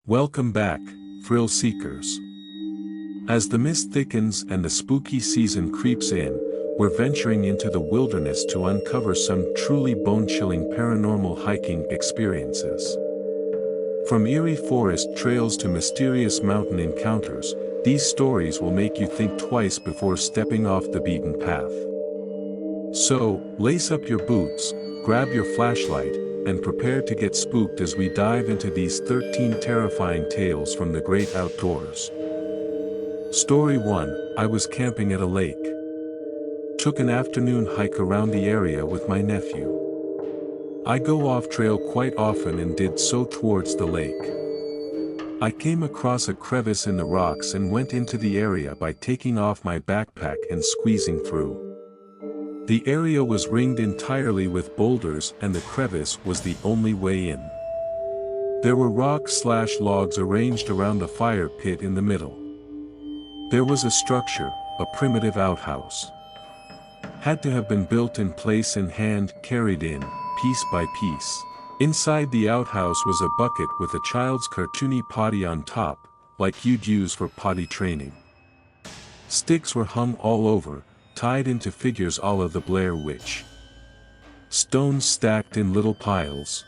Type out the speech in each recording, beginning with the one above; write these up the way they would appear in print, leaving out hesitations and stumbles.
Welcome back, thrill seekers. As the mist thickens and the spooky season creeps in, we're venturing into the wilderness to uncover some truly bone-chilling paranormal hiking experiences. From eerie forest trails to mysterious mountain encounters, these stories will make you think twice before stepping off the beaten path. So, lace up your boots, grab your flashlight, and prepare to get spooked as we dive into these 13 terrifying tales from the great outdoors. Story 1, I was camping at a lake. Took an afternoon hike around the area with my nephew. I go off trail quite often and did so towards the lake. I came across a crevice in the rocks and went into the area by taking off my backpack and squeezing through. The area was ringed entirely with boulders and the crevice was the only way in. There were rocks/logs arranged around the fire pit in the middle. There was a structure, a primitive outhouse. Had to have been built in place and hand-carried in, piece by piece. Inside the outhouse was a bucket with a child's cartoony potty on top, like you'd use for potty training. Sticks were hung all over, tied into figures a la the Blair Witch. Stones stacked in little piles.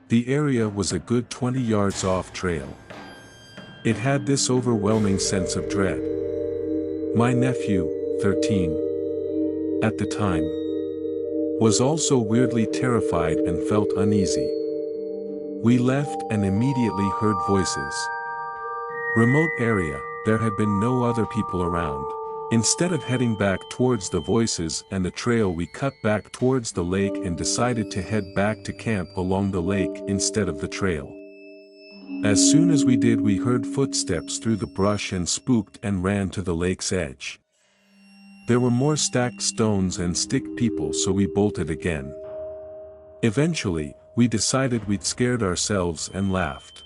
The area was a good 20 yards off trail. It had this overwhelming sense of dread. My nephew, 13, at the time, was also weirdly terrified and felt uneasy. We left and immediately heard voices. Remote area, there had been no other people around. Instead of heading back towards the voices and the trail, we cut back towards the lake and decided to head back to camp along the lake instead of the trail. As soon as we did, we heard footsteps through the brush and spooked and ran to the lake's edge. There were more stacked stones and stick people, so we bolted again. Eventually, we decided we'd scared ourselves and laughed.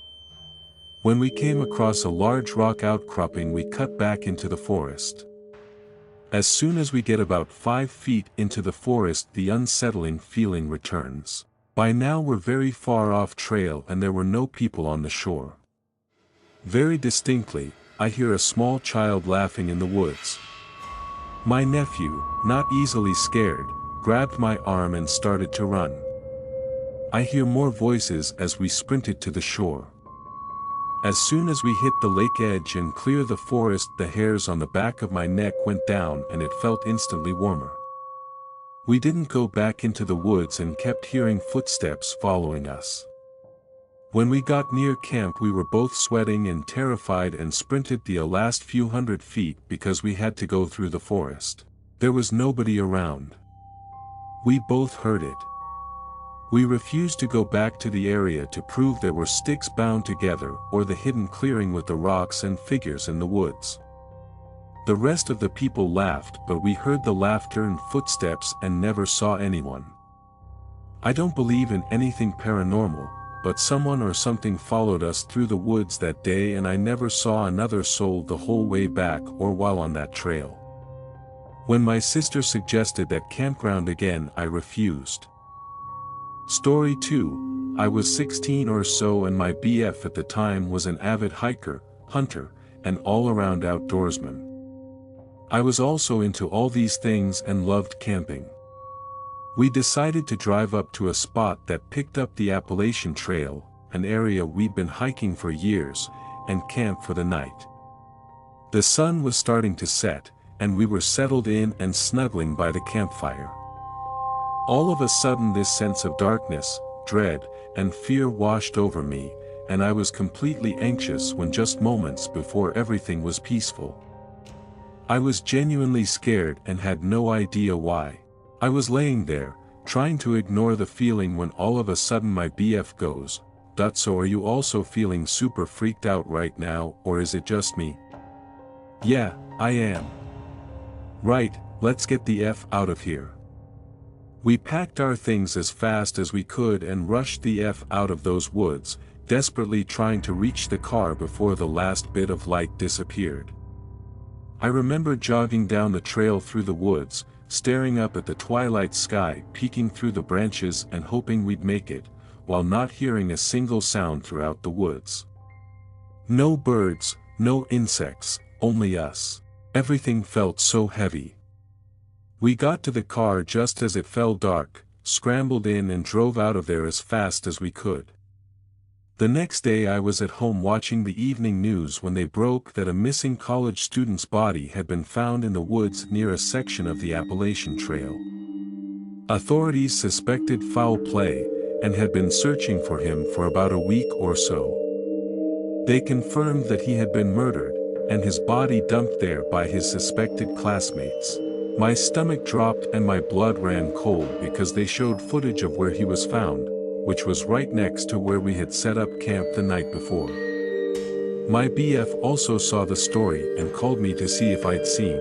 When we came across a large rock outcropping, we cut back into the forest. As soon as we get about 5 feet into the forest, the unsettling feeling returns. By now we're very far off trail and there were no people on the shore. Very distinctly, I hear a small child laughing in the woods. My nephew, not easily scared, grabbed my arm and started to run. I hear more voices as we sprinted to the shore. As soon as we hit the lake edge and clear the forest, the hairs on the back of my neck went down and it felt instantly warmer. We didn't go back into the woods and kept hearing footsteps following us. When we got near camp, we were both sweating and terrified and sprinted the last few hundred feet because we had to go through the forest. There was nobody around. We both heard it. We refused to go back to the area to prove there were sticks bound together or the hidden clearing with the rocks and figures in the woods. The rest of the people laughed, but we heard the laughter and footsteps and never saw anyone. I don't believe in anything paranormal, but someone or something followed us through the woods that day, and I never saw another soul the whole way back or while on that trail. When my sister suggested that campground again, I refused. Story 2, I was 16 or so and my BF at the time was an avid hiker, hunter, and all-around outdoorsman. I was also into all these things and loved camping. We decided to drive up to a spot that picked up the Appalachian Trail, an area we'd been hiking for years, and camp for the night. The sun was starting to set, and we were settled in and snuggling by the campfire. All of a sudden this sense of darkness, dread, and fear washed over me, and I was completely anxious when just moments before everything was peaceful. I was genuinely scared and had no idea why. I was laying there, trying to ignore the feeling when all of a sudden my BF goes, "So are you also feeling super freaked out right now, or is it just me?" "Yeah, I am." "Right, let's get the F out of here." We packed our things as fast as we could and rushed the F out of those woods, desperately trying to reach the car before the last bit of light disappeared. I remember jogging down the trail through the woods, staring up at the twilight sky, peeking through the branches and hoping we'd make it, while not hearing a single sound throughout the woods. No birds, no insects, only us. Everything felt so heavy. We got to the car just as it fell dark, scrambled in and drove out of there as fast as we could. The next day I was at home watching the evening news when they broke that a missing college student's body had been found in the woods near a section of the Appalachian Trail. Authorities suspected foul play, and had been searching for him for about a week or so. They confirmed that he had been murdered, and his body dumped there by his suspected classmates. My stomach dropped and my blood ran cold because they showed footage of where he was found, which was right next to where we had set up camp the night before. My BF also saw the story and called me to see if I'd seen.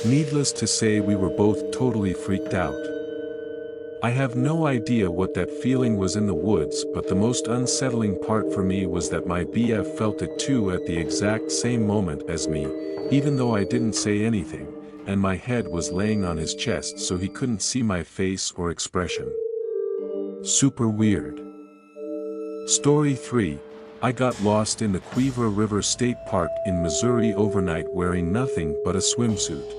Needless to say, we were both totally freaked out. I have no idea what that feeling was in the woods, but the most unsettling part for me was that my BF felt it too at the exact same moment as me, even though I didn't say anything, and my head was laying on his chest so he couldn't see my face or expression. Super weird. Story 3. I got lost in the Cuivre River State Park in Missouri overnight wearing nothing but a swimsuit.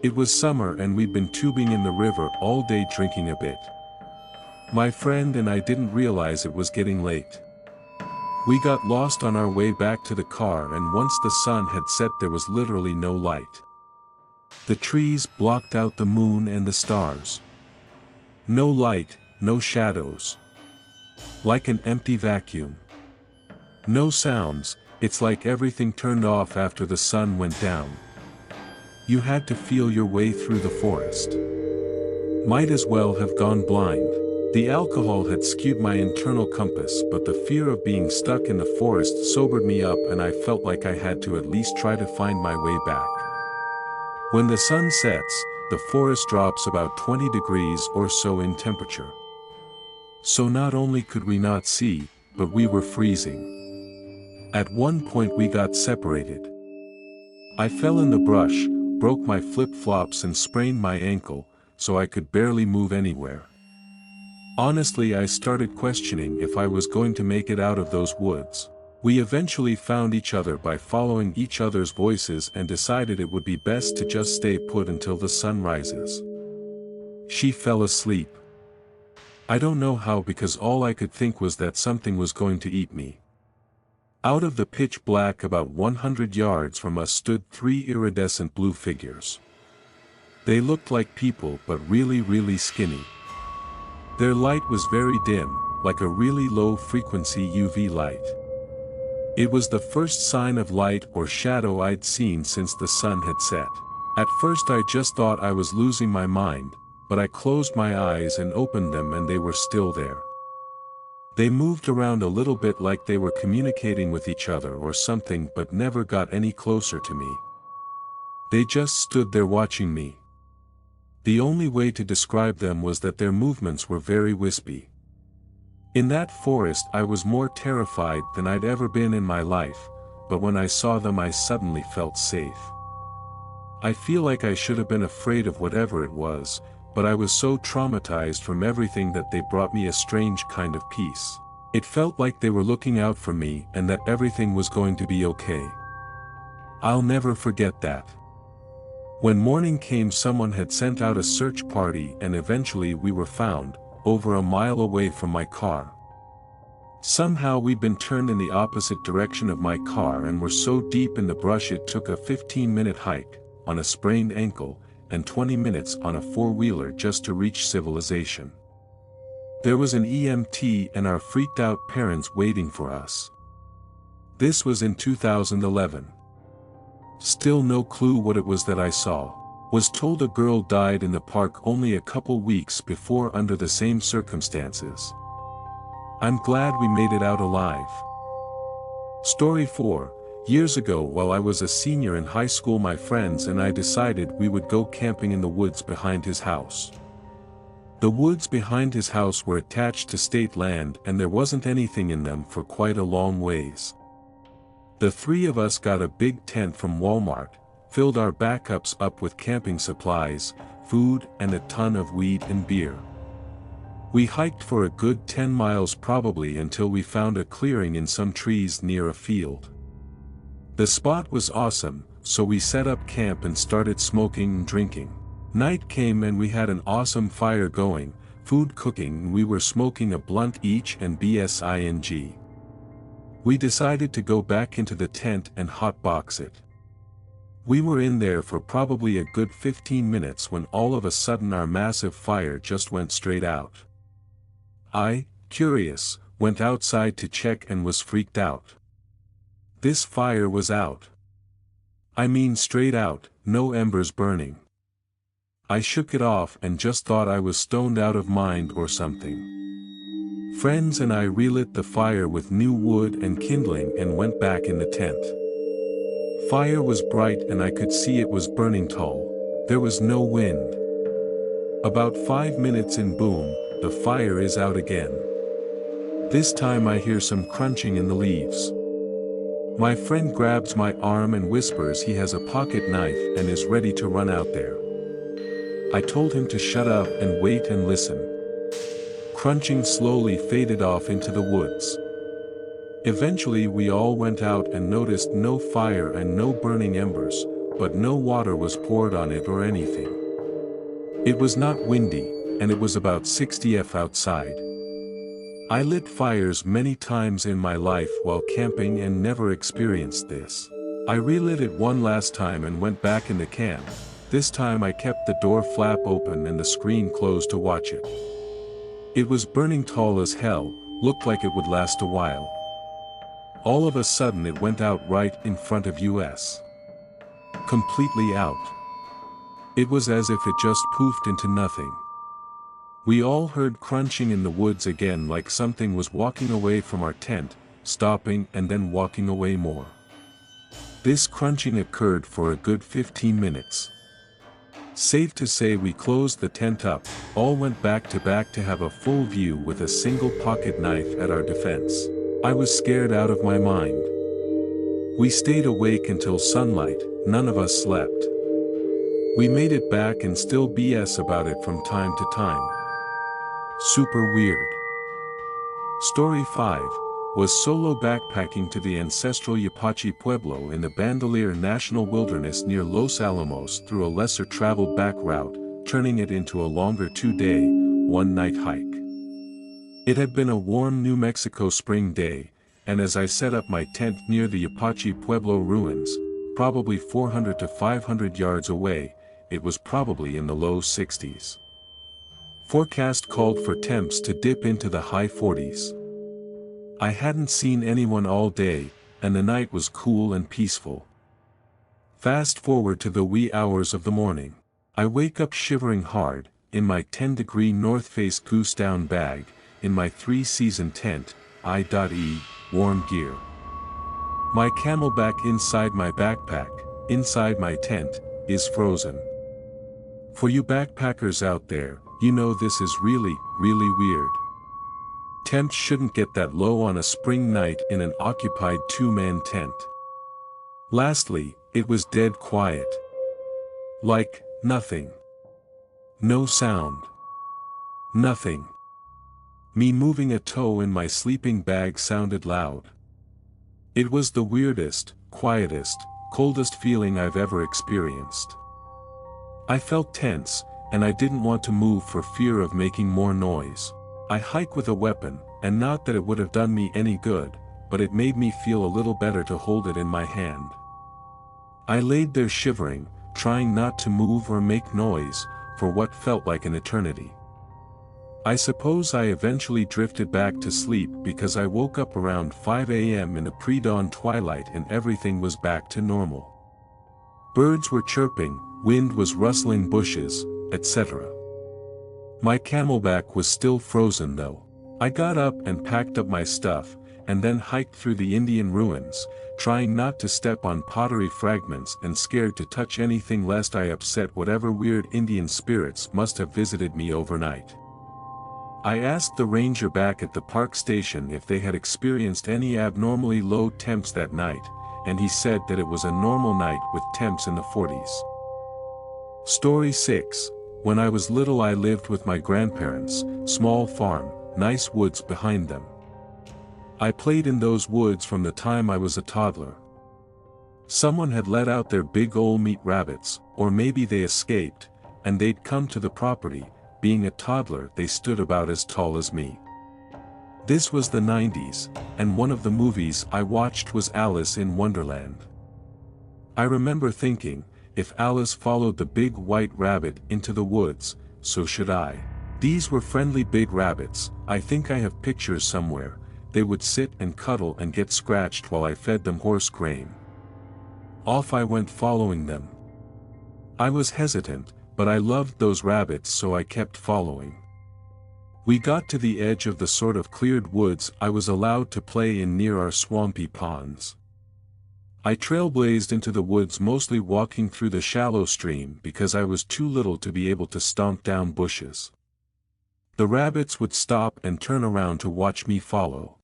It was summer and we'd been tubing in the river all day drinking a bit. My friend and I didn't realize it was getting late. We got lost on our way back to the car, and once the sun had set there was literally no light. The trees blocked out the moon and the stars. No light, no shadows. Like an empty vacuum. No sounds, it's like everything turned off after the sun went down. You had to feel your way through the forest. Might as well have gone blind. The alcohol had skewed my internal compass, but the fear of being stuck in the forest sobered me up, and I felt like I had to at least try to find my way back. When the sun sets, the forest drops about 20 degrees or so in temperature. So not only could we not see, but we were freezing. At one point we got separated. I fell in the brush, broke my flip-flops and sprained my ankle, so I could barely move anywhere. Honestly, I started questioning if I was going to make it out of those woods. We eventually found each other by following each other's voices and decided it would be best to just stay put until the sun rises. She fell asleep. I don't know how, because all I could think was that something was going to eat me. Out of the pitch black about 100 yards from us stood 3 iridescent blue figures. They looked like people, but really skinny. Their light was very dim, like a really low-frequency UV light. It was the first sign of light or shadow I'd seen since the sun had set. At first I just thought I was losing my mind, but I closed my eyes and opened them and they were still there. They moved around a little bit like they were communicating with each other or something, but never got any closer to me. They just stood there watching me. The only way to describe them was that their movements were very wispy. In that forest I was more terrified than I'd ever been in my life, but when I saw them I suddenly felt safe. I feel like I should have been afraid of whatever it was, but I was so traumatized from everything that they brought me a strange kind of peace. It felt like they were looking out for me and that everything was going to be okay. I'll never forget that. When morning came, someone had sent out a search party and eventually we were found, over a mile away from my car. Somehow we'd been turned in the opposite direction of my car and were so deep in the brush it took a 15-minute hike, on a sprained ankle, and 20 minutes on a four-wheeler just to reach civilization. There was an EMT and our freaked-out parents waiting for us. This was in 2011. Still no clue what it was that I saw. Was told a girl died in the park only a couple weeks before under the same circumstances. I'm glad we made it out alive. Story 4. Years ago, while I was a senior in high school, my friends and I decided we would go camping in the woods behind his house. The woods behind his house were attached to state land and there wasn't anything in them for quite a long ways. The three of us got a big tent from Walmart, filled our backups up with camping supplies, food, and a ton of weed and beer. We hiked for a good 10 miles probably until we found a clearing in some trees near a field. The spot was awesome, so we set up camp and started smoking and drinking. Night came and we had an awesome fire going, food cooking, and we were smoking a blunt each and BSING. We decided to go back into the tent and hotbox it. We were in there for probably a good 15 minutes when all of a sudden our massive fire just went straight out. I, curious, went outside to check and was freaked out. This fire was out. I mean straight out, no embers burning. I shook it off and just thought I was stoned out of mind or something. Friends and I relit the fire with new wood and kindling and went back in the tent. Fire was bright and I could see it was burning tall. There was no wind. About 5 minutes in, boom, the fire is out again. This time I hear some crunching in the leaves. My friend grabs my arm and whispers he has a pocket knife and is ready to run out there. I told him to shut up and wait and listen. Crunching slowly faded off into the woods. Eventually we all went out and noticed no fire and no burning embers, but no water was poured on it or anything. It was not windy, and it was about 60 degrees outside. I lit fires many times in my life while camping and never experienced this. I relit it one last time and went back in the camp. This time I kept the door flap open and the screen closed to watch it. It was burning tall as hell, looked like it would last a while. All of a sudden it went out right in front of us. Completely out. It was as if it just poofed into nothing. We all heard crunching in the woods again, like something was walking away from our tent, stopping and then walking away more. This crunching occurred for a good 15 minutes. Safe to say we closed the tent up, all went back to have a full view with a single pocket knife at our defense. I was scared out of my mind. We stayed awake until sunlight, none of us slept. We made it back and still BS about it from time to time. Super weird. Story 5, was solo backpacking to the ancestral Yapachi Pueblo in the Bandelier National Wilderness near Los Alamos through a lesser traveled back route, turning it into a longer 2-day, 1-night hike. It had been a warm New Mexico spring day, and as I set up my tent near the Yapachi Pueblo ruins, probably 400 to 500 yards away, it was probably in the low 60s. Forecast called for temps to dip into the high 40s. I hadn't seen anyone all day, and the night was cool and peaceful. Fast forward to the wee hours of the morning. I wake up shivering hard, in my 10-degree North Face goose down bag, in my 3-season tent, I.E, warm gear. My camelback inside my backpack, inside my tent, is frozen. For you backpackers out there, you know this is really, really weird. Temps shouldn't get that low on a spring night in an occupied 2-man tent. Lastly, it was dead quiet. Like, nothing. No sound. Nothing. Me moving a toe in my sleeping bag sounded loud. It was the weirdest, quietest, coldest feeling I've ever experienced. I felt tense, and I didn't want to move for fear of making more noise. I hike with a weapon, and not that it would have done me any good, but it made me feel a little better to hold it in my hand. I laid there shivering, trying not to move or make noise, for what felt like an eternity. I suppose I eventually drifted back to sleep because I woke up around 5 a.m. in the pre-dawn twilight and everything was back to normal. Birds were chirping, wind was rustling bushes, etc. My camelback was still frozen though. I got up and packed up my stuff, and then hiked through the Indian ruins, trying not to step on pottery fragments and scared to touch anything lest I upset whatever weird Indian spirits must have visited me overnight. I asked the ranger back at the park station if they had experienced any abnormally low temps that night, and he said that it was a normal night with temps in the 40s. Story 6, When I was little I lived with my grandparents, small farm, nice woods behind them. I played in those woods from the time I was a toddler. Someone had let out their big ol' meat rabbits, or maybe they escaped, and they'd come to the property. Being a toddler they stood about as tall as me. This was the 90s, and one of the movies I watched was Alice in Wonderland. I remember thinking, if Alice followed the big white rabbit into the woods, so should I. These were friendly big rabbits. I think I have pictures somewhere. They would sit and cuddle and get scratched while I fed them horse grain. Off I went following them. I was hesitant, but I loved those rabbits, so I kept following. We got to the edge of the sort of cleared woods I was allowed to play in near our swampy ponds. I trailblazed into the woods, mostly walking through the shallow stream because I was too little to be able to stomp down bushes. The rabbits would stop and turn around to watch me follow.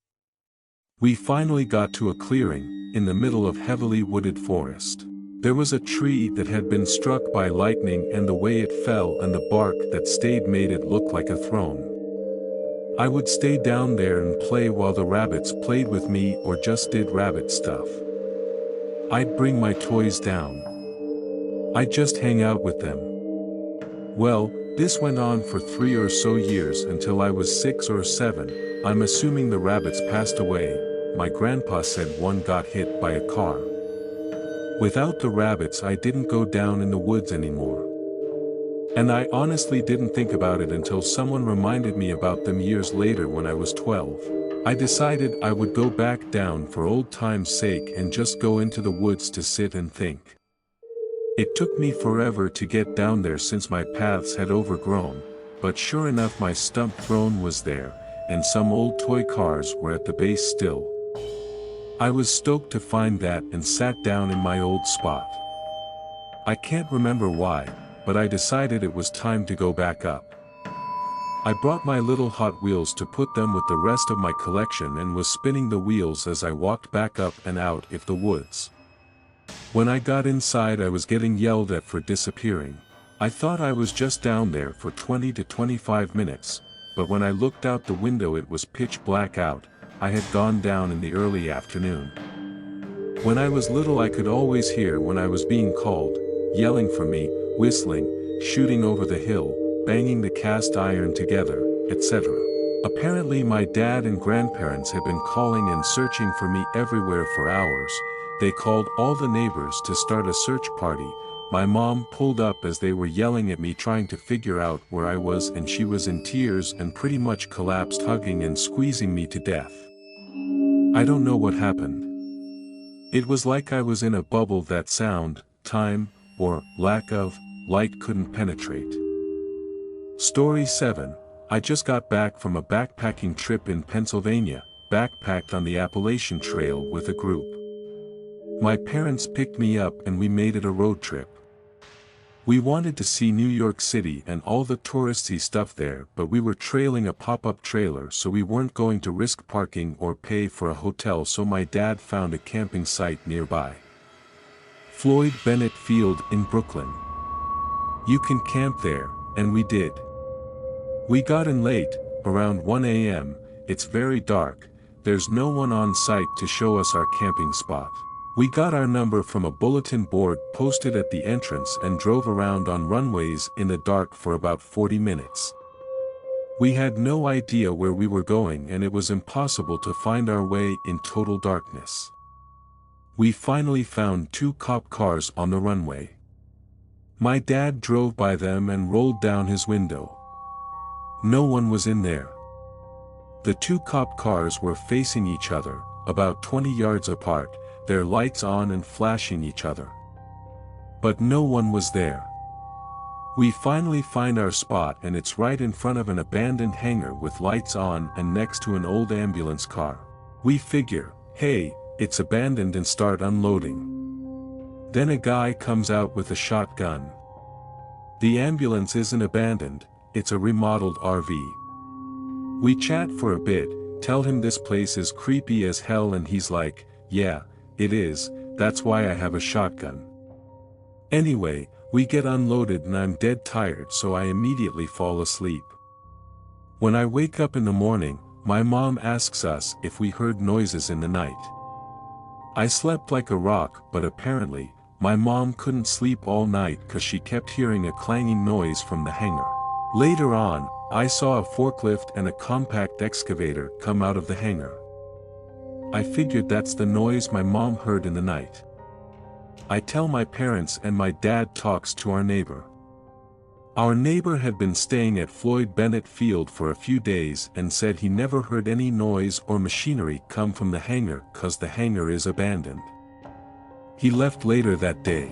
We finally got to a clearing, in the middle of heavily wooded forest. There was a tree that had been struck by lightning, and the way it fell and the bark that stayed made it look like a throne. I would stay down there and play while the rabbits played with me or just did rabbit stuff. I'd bring my toys down. I'd just hang out with them. Well, this went on for 3 or so years until I was 6 or 7, I'm assuming the rabbits passed away. My grandpa said one got hit by a car. Without the rabbits I didn't go down in the woods anymore. And I honestly didn't think about it until someone reminded me about them years later when I was 12. I decided I would go back down for old time's sake and just go into the woods to sit and think. It took me forever to get down there since my paths had overgrown, but sure enough my stump throne was there, and some old toy cars were at the base still. I was stoked to find that and sat down in my old spot. I can't remember why, but I decided it was time to go back up. I brought my little Hot Wheels to put them with the rest of my collection and was spinning the wheels as I walked back up and out of the woods. When I got inside I was getting yelled at for disappearing. I thought I was just down there for 20 to 25 minutes, but when I looked out the window it was pitch black out. I had gone down in the early afternoon. When I was little I could always hear when I was being called, yelling for me, whistling, shooting over the hill, banging the cast iron together, etc. Apparently my dad and grandparents had been calling and searching for me everywhere for hours. They called all the neighbors to start a search party. My mom pulled up as they were yelling at me trying to figure out where I was, and she was in tears and pretty much collapsed, hugging and squeezing me to death. I don't know what happened. It was like I was in a bubble that sound, time, or lack of, light couldn't penetrate. Story 7. I just got back from a backpacking trip in Pennsylvania, backpacked on the Appalachian Trail with a group. My parents picked me up and we made it a road trip. We wanted to see New York City and all the touristy stuff there, but we were trailing a pop-up trailer, so we weren't going to risk parking or pay for a hotel, so my dad found a camping site nearby. Floyd Bennett Field in Brooklyn. You can camp there, and we did. We got in late, around 1 a.m., it's very dark, there's no one on site to show us our camping spot. We got our number from a bulletin board posted at the entrance and drove around on runways in the dark for about 40 minutes. We had no idea where we were going and it was impossible to find our way in total darkness. We finally found 2 cop cars on the runway. My dad drove by them and rolled down his window. No one was in there. The 2 cop cars were facing each other, about 20 yards apart, their lights on and flashing each other. But no one was there. We finally find our spot and it's right in front of an abandoned hangar with lights on and next to an old ambulance car. We figure, hey, it's abandoned, and start unloading. Then a guy comes out with a shotgun. The ambulance isn't abandoned, it's a remodeled RV. We chat for a bit, tell him this place is creepy as hell, and he's like, yeah, it is, that's why I have a shotgun. Anyway, We get unloaded and I'm dead tired, so I immediately fall asleep. When I wake up in the morning, my mom asks us if we heard noises in the night. I slept like a rock, but apparently, my mom couldn't sleep all night cause she kept hearing a clanging noise from the hangar. Later on, I saw a forklift and a compact excavator come out of the hangar. I figured that's the noise my mom heard in the night. I tell my parents and my dad talks to our neighbor. Our neighbor had been staying at Floyd Bennett Field for a few days and said he never heard any noise or machinery come from the hangar cause the hangar is abandoned. He left later that day.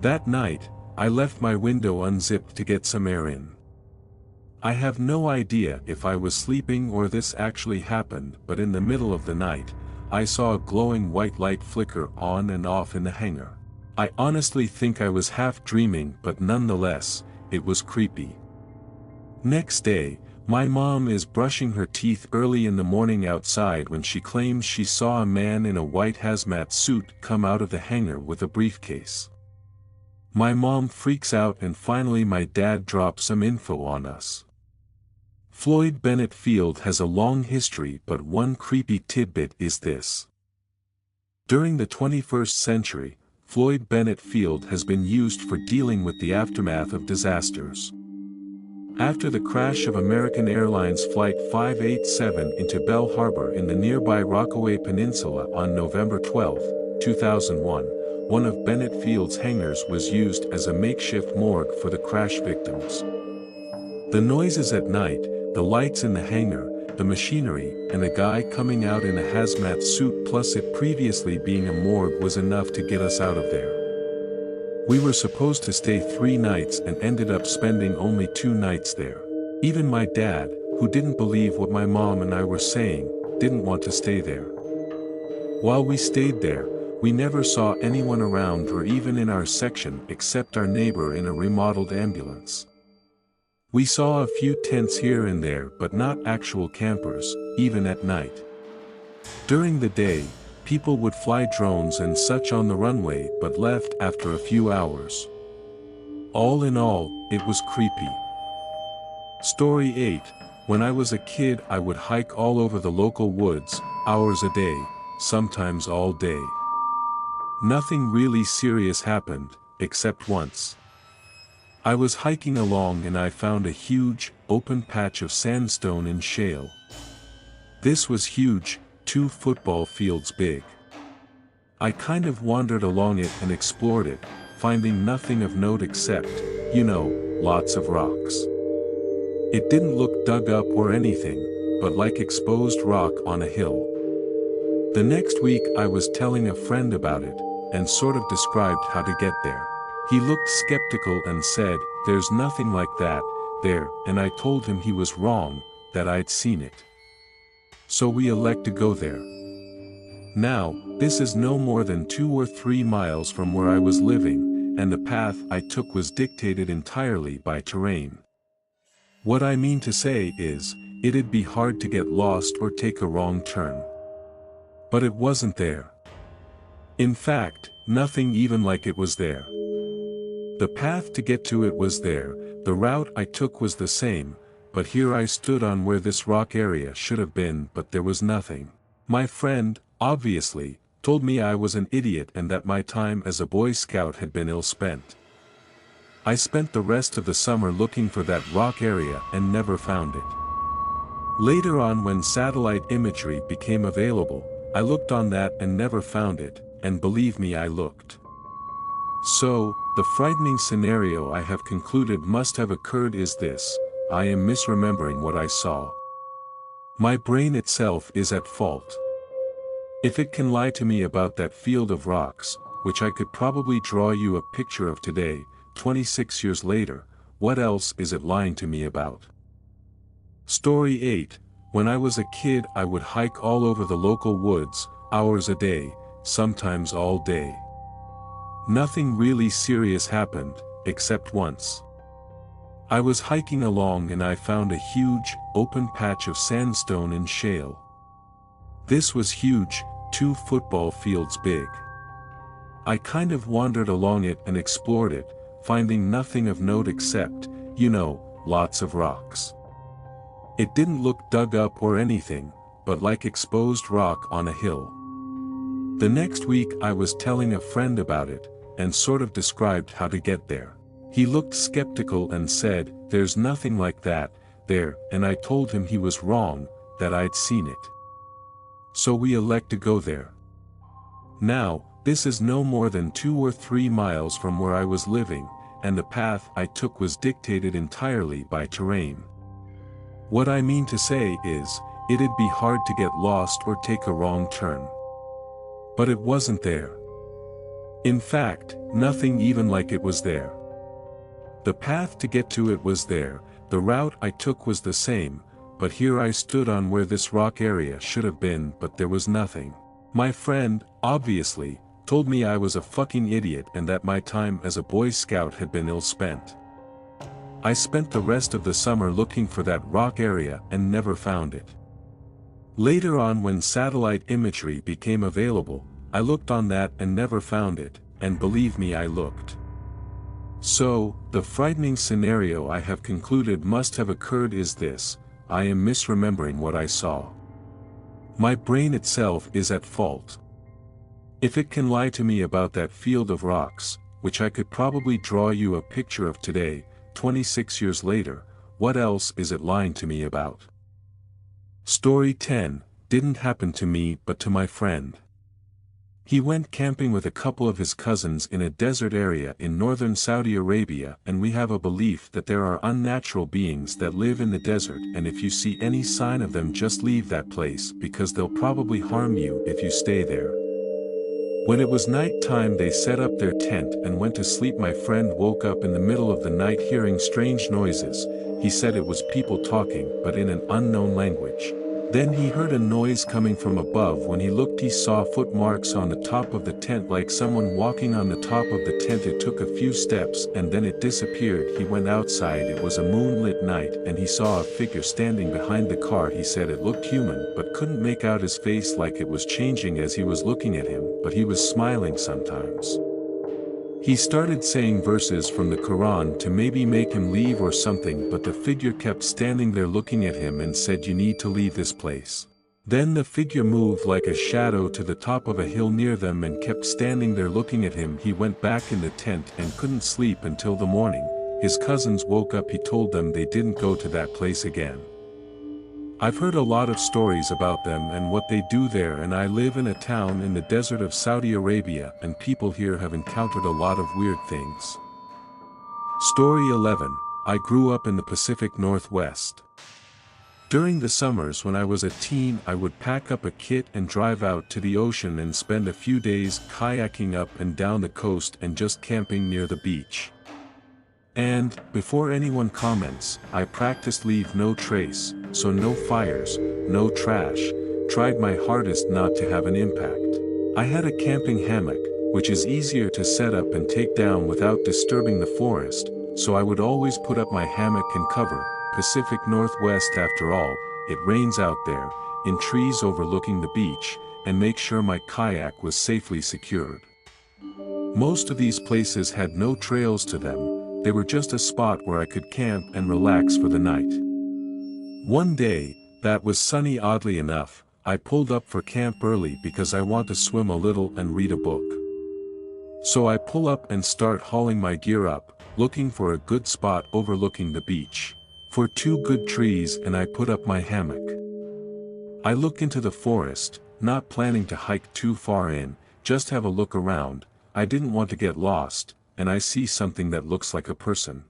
That night, I left my window unzipped to get some air in. I have no idea if I was sleeping or this actually happened, but in the middle of the night, I saw a glowing white light flicker on and off in the hangar. I honestly think I was half dreaming, but nonetheless, it was creepy. Next day, my mom is brushing her teeth early in the morning outside when she claims she saw a man in a white hazmat suit come out of the hangar with a briefcase. My mom freaks out and finally my dad drops some info on us. Floyd Bennett Field has a long history, but one creepy tidbit is this. During the 21st century, Floyd Bennett Field has been used for dealing with the aftermath of disasters. After the crash of American Airlines Flight 587 into Bell Harbor in the nearby Rockaway Peninsula on November 12, 2001, one of Bennett Field's hangars was used as a makeshift morgue for the crash victims. The noises at night, the lights in the hangar, the machinery, and a guy coming out in a hazmat suit plus it previously being a morgue was enough to get us out of there. We were supposed to stay 3 nights and ended up spending only 2 nights there. Even my dad, who didn't believe what my mom and I were saying, didn't want to stay there. While we stayed there, we never saw anyone around or even in our section except our neighbor in a remodeled ambulance. We saw a few tents here and there, but not actual campers, even at night. During the day, people would fly drones and such on the runway but left after a few hours. All in all, it was creepy. Story 8. When I was a kid I would hike all over the local woods, hours a day, sometimes all day. Nothing really serious happened, except once. I was hiking along and I found a huge, open patch of sandstone and shale. This was huge, 2 football fields big. I kind of wandered along it and explored it, finding nothing of note except, lots of rocks. It didn't look dug up or anything, but like exposed rock on a hill. The next week I was telling a friend about it, and sort of described how to get there. He looked skeptical and said, "There's nothing like that there," and I told him he was wrong, that I'd seen it. So we elect to go there. Now, this is no more than 2 or 3 miles from where I was living, and the path I took was dictated entirely by terrain. What I mean to say is, it'd be hard to get lost or take a wrong turn. But it wasn't there. In fact, nothing even like it was there. The path to get to it was there, the route I took was the same, but here I stood on where this rock area should have been, but there was nothing. My friend, obviously, told me I was an idiot and that my time as a Boy Scout had been ill-spent. I spent the rest of the summer looking for that rock area and never found it. Later on, when satellite imagery became available, I looked on that and never found it, and believe me, I looked. So, the frightening scenario I have concluded must have occurred is this: I am misremembering what I saw. My brain itself is at fault. If it can lie to me about that field of rocks, which I could probably draw you a picture of today, 26 years later, what else is it lying to me about? Story 8. When I was a kid I would hike all over the local woods, hours a day, sometimes all day. Nothing really serious happened, except once. I was hiking along and I found a huge, open patch of sandstone and shale. This was huge, 2 football fields big. I kind of wandered along it and explored it, finding nothing of note except, lots of rocks. It didn't look dug up or anything, but like exposed rock on a hill. The next week I was telling a friend about it, and sort of described how to get there. He looked skeptical and said, "There's nothing like that there," and I told him he was wrong, that I'd seen it. So we elect to go there. Now, this is no more than 2 or 3 miles from where I was living, and the path I took was dictated entirely by terrain. What I mean to say is, it'd be hard to get lost or take a wrong turn. But it wasn't there. In fact, nothing even like it was there. The path to get to it was there, the route I took was the same, but here I stood on where this rock area should have been, but there was nothing. My friend, obviously, told me I was a fucking idiot and that my time as a Boy Scout had been ill-spent. I spent the rest of the summer looking for that rock area and never found it. Later on, when satellite imagery became available, I looked on that and never found it, and believe me, I looked. So, the frightening scenario I have concluded must have occurred is this: I am misremembering what I saw. My brain itself is at fault. If it can lie to me about that field of rocks, which I could probably draw you a picture of today, 26 years later, what else is it lying to me about? Story 10, didn't happen to me but to my friend. He went camping with a couple of his cousins in a desert area in northern Saudi Arabia, and we have a belief that there are unnatural beings that live in the desert, and if you see any sign of them, just leave that place because they'll probably harm you if you stay there. When it was night time, they set up their tent and went to sleep. My friend woke up in the middle of the night hearing strange noises. He said it was people talking, but in an unknown language. Then he heard a noise coming from above. When he looked, he saw footmarks on the top of the tent, like someone walking on the top of the tent. It took a few steps and then it disappeared. He went outside. It was a moonlit night and he saw a figure standing behind the car. He said it looked human, but couldn't make out his face, like it was changing as he was looking at him, but he was smiling sometimes. He started saying verses from the Quran to maybe make him leave or something, but the figure kept standing there looking at him and said, "You need to leave this place." Then the figure moved like a shadow to the top of a hill near them and kept standing there looking at him. He went back in the tent and couldn't sleep until the morning. His cousins woke up. He told them they didn't go to that place again. I've heard a lot of stories about them and what they do there, and I live in a town in the desert of Saudi Arabia, and people here have encountered a lot of weird things. Story 11. I grew up in the Pacific Northwest. During the summers when I was a teen, I would pack up a kit and drive out to the ocean and spend a few days kayaking up and down the coast and just camping near the beach. And, before anyone comments, I practiced leave no trace, so no fires, no trash, tried my hardest not to have an impact. I had a camping hammock, which is easier to set up and take down without disturbing the forest, so I would always put up my hammock and cover. Pacific Northwest, after all, it rains out there, in trees overlooking the beach, and make sure my kayak was safely secured. Most of these places had no trails to them. They were just a spot where I could camp and relax for the night. One day, that was sunny. Oddly enough, I pulled up for camp early because I want to swim a little and read a book. So I pull up and start hauling my gear up, looking for a good spot overlooking the beach. For 2 good trees, and I put up my hammock. I look into the forest, not planning to hike too far in, just have a look around. I didn't want to get lost, and I see something that looks like a person.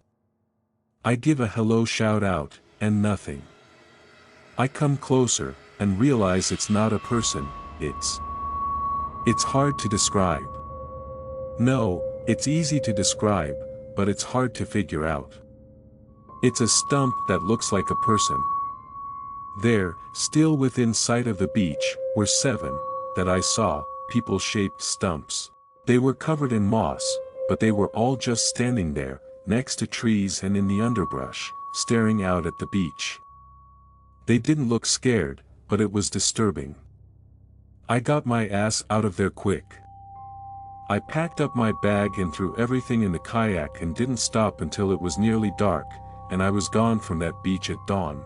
I give a hello shout out, and nothing. I come closer, and realize it's not a person. It's hard to describe. No, it's easy to describe, but it's hard to figure out. It's a stump that looks like a person. There, still within sight of the beach, were 7, that I saw, people-shaped stumps. They were covered in moss, but they were all just standing there, next to trees and in the underbrush, staring out at the beach. They didn't look scared, but it was disturbing. I got my ass out of there quick. I packed up my bag and threw everything in the kayak and didn't stop until it was nearly dark, and I was gone from that beach at dawn.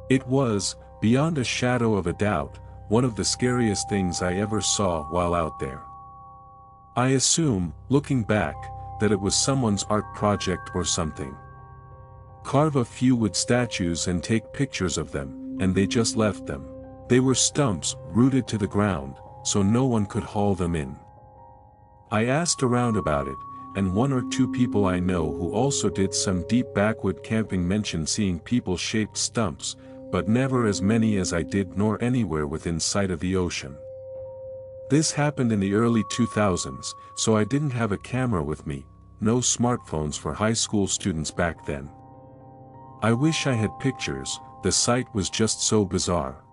It was, beyond a shadow of a doubt, one of the scariest things I ever saw while out there. I assume, looking back, that it was someone's art project or something. Carve a few wood statues and take pictures of them, and they just left them. They were stumps rooted to the ground, so no one could haul them in. I asked around about it, and one or two people I know who also did some deep backwood camping mentioned seeing people-shaped stumps, but never as many as I did nor anywhere within sight of the ocean. This happened in the early 2000s, so I didn't have a camera with me, no smartphones for high school students back then. I wish I had pictures, the sight was just so bizarre.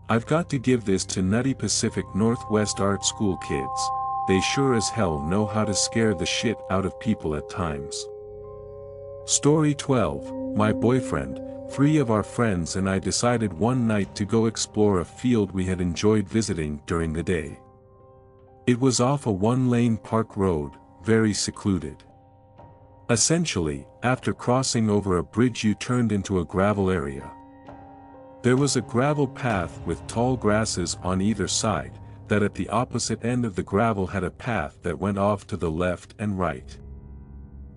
I've got to give this to nutty Pacific Northwest art school kids. They sure as hell know how to scare the shit out of people at times. Story 12, my boyfriend, 3 of our friends and I decided one night to go explore a field we had enjoyed visiting during the day. It was off a 1-lane park road, very secluded. Essentially, after crossing over a bridge you turned into a gravel area. There was a gravel path with tall grasses on either side, that at the opposite end of the gravel had a path that went off to the left and right.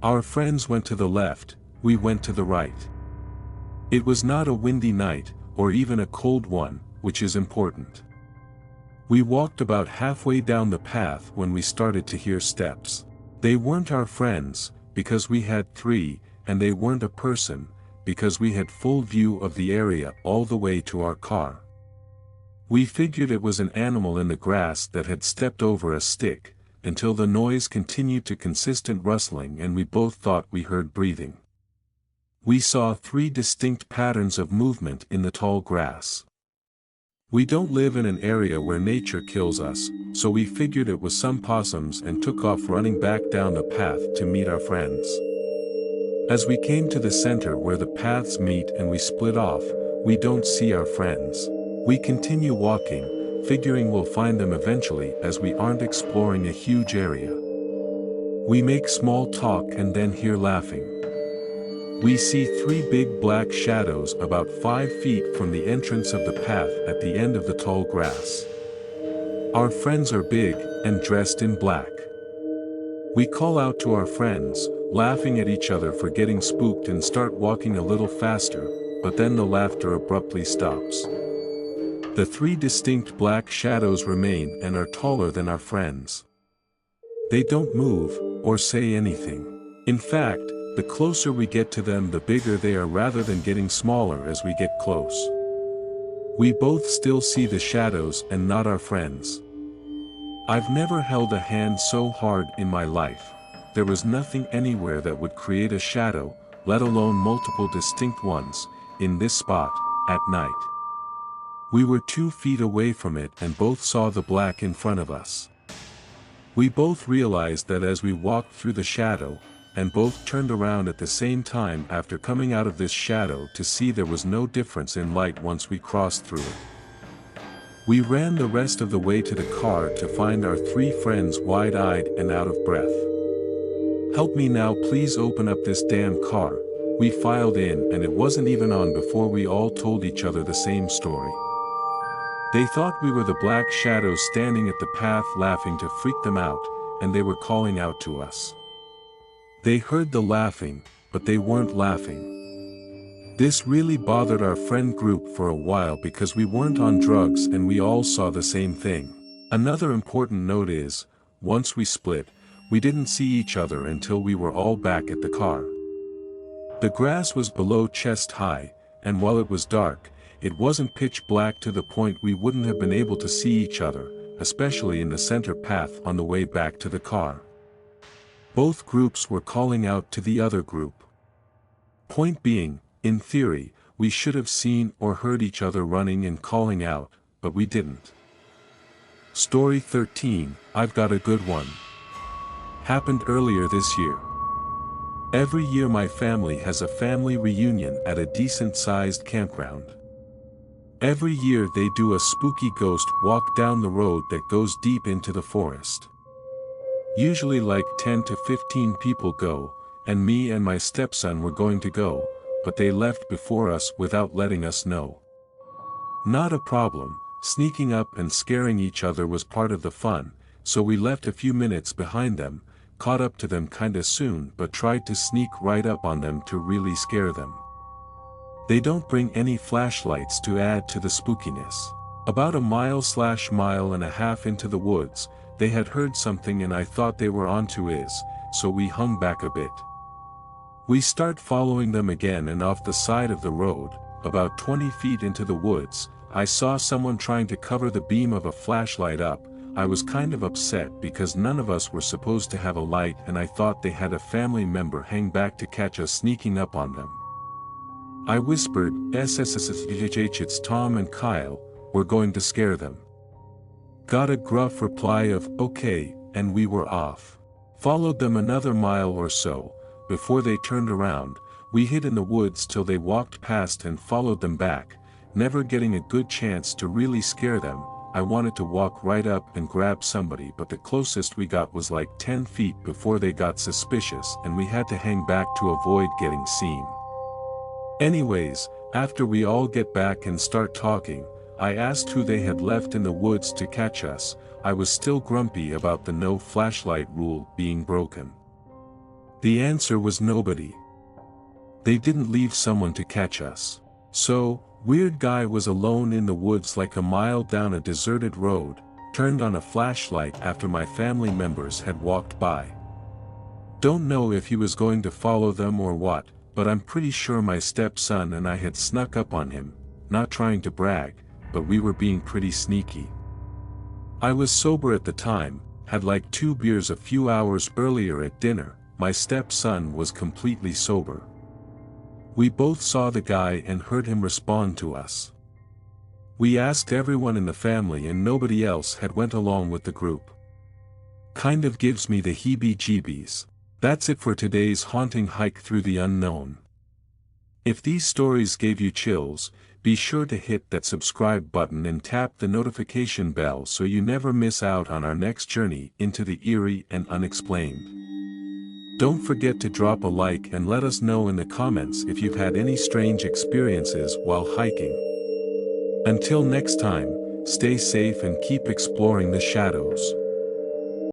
Our friends went to the left, we went to the right. It was not a windy night, or even a cold one, which is important. We walked about halfway down the path when we started to hear steps. They weren't our friends, because we had 3, and they weren't a person, because we had full view of the area all the way to our car. We figured it was an animal in the grass that had stepped over a stick, until the noise continued to consistent rustling and we both thought we heard breathing. We saw 3 distinct patterns of movement in the tall grass. We don't live in an area where nature kills us, so we figured it was some possums and took off running back down the path to meet our friends. As we came to the center where the paths meet and we split off, we don't see our friends. We continue walking, figuring we'll find them eventually as we aren't exploring a huge area. We make small talk and then hear laughing. We see 3 big black shadows about 5 feet from the entrance of the path at the end of the tall grass. Our friends are big, and dressed in black. We call out to our friends, laughing at each other for getting spooked and start walking a little faster, but then the laughter abruptly stops. The 3 distinct black shadows remain and are taller than our friends. They don't move, or say anything. In fact, the closer we get to them the bigger they are rather than getting smaller as we get close. We both still see the shadows and not our friends. I've never held a hand so hard in my life. There was nothing anywhere that would create a shadow, let alone multiple distinct ones, in this spot, at night. We were 2 feet away from it and both saw the black in front of us. We both realized that as we walked through the shadow, and both turned around at the same time after coming out of this shadow to see there was no difference in light once we crossed through it. We ran the rest of the way to the car to find our 3 friends wide-eyed and out of breath. "Help me now, please open up this damn car." We filed in and it wasn't even on before we all told each other the same story. They thought we were the black shadows standing at the path laughing to freak them out, and they were calling out to us. They heard the laughing, but they weren't laughing. This really bothered our friend group for a while because we weren't on drugs and we all saw the same thing. Another important note is, once we split, we didn't see each other until we were all back at the car. The grass was below chest high, and while it was dark, it wasn't pitch black to the point we wouldn't have been able to see each other, especially in the center path on the way back to the car. Both groups were calling out to the other group. Point being, in theory, we should have seen or heard each other running and calling out, but we didn't. Story 13, I've got a good one. Happened earlier this year. Every year my family has a family reunion at a decent-sized campground. Every year they do a spooky ghost walk down the road that goes deep into the forest. Usually like 10 to 15 people go, and me and my stepson were going to go, but they left before us without letting us know. Not a problem, sneaking up and scaring each other was part of the fun, so we left a few minutes behind them, caught up to them kinda soon but tried to sneak right up on them to really scare them. They don't bring any flashlights to add to the spookiness. About a mile/mile and a half into the woods, they had heard something and I thought they were onto us, so we hung back a bit. We start following them again and off the side of the road, about 20 feet into the woods, I saw someone trying to cover the beam of a flashlight up. I was kind of upset because none of us were supposed to have a light and I thought they had a family member hang back to catch us sneaking up on them. I whispered, it's Tom and Kyle, we're going to scare them. Got a gruff reply of, okay, and we were off. Followed them another mile or so, before they turned around, we hid in the woods till they walked past and followed them back, never getting a good chance to really scare them. I wanted to walk right up and grab somebody but the closest we got was like 10 feet before they got suspicious and we had to hang back to avoid getting seen. Anyways, after we all get back and start talking, I asked who they had left in the woods to catch us. I was still grumpy about the no flashlight rule being broken. The answer was nobody. They didn't leave someone to catch us. So, weird guy was alone in the woods like a mile down a deserted road, turned on a flashlight after my family members had walked by. Don't know if he was going to follow them or what, but I'm pretty sure my stepson and I had snuck up on him, not trying to brag, but we were being pretty sneaky. I was sober at the time, had like 2 beers a few hours earlier at dinner. My stepson was completely sober. We both saw the guy and heard him respond to us. We asked everyone in the family and nobody else had went along with the group. Kind of gives me the heebie-jeebies. That's it for today's haunting hike through the unknown. If these stories gave you chills, be sure to hit that subscribe button and tap the notification bell so you never miss out on our next journey into the eerie and unexplained. Don't forget to drop a like and let us know in the comments if you've had any strange experiences while hiking. Until next time, stay safe and keep exploring the shadows.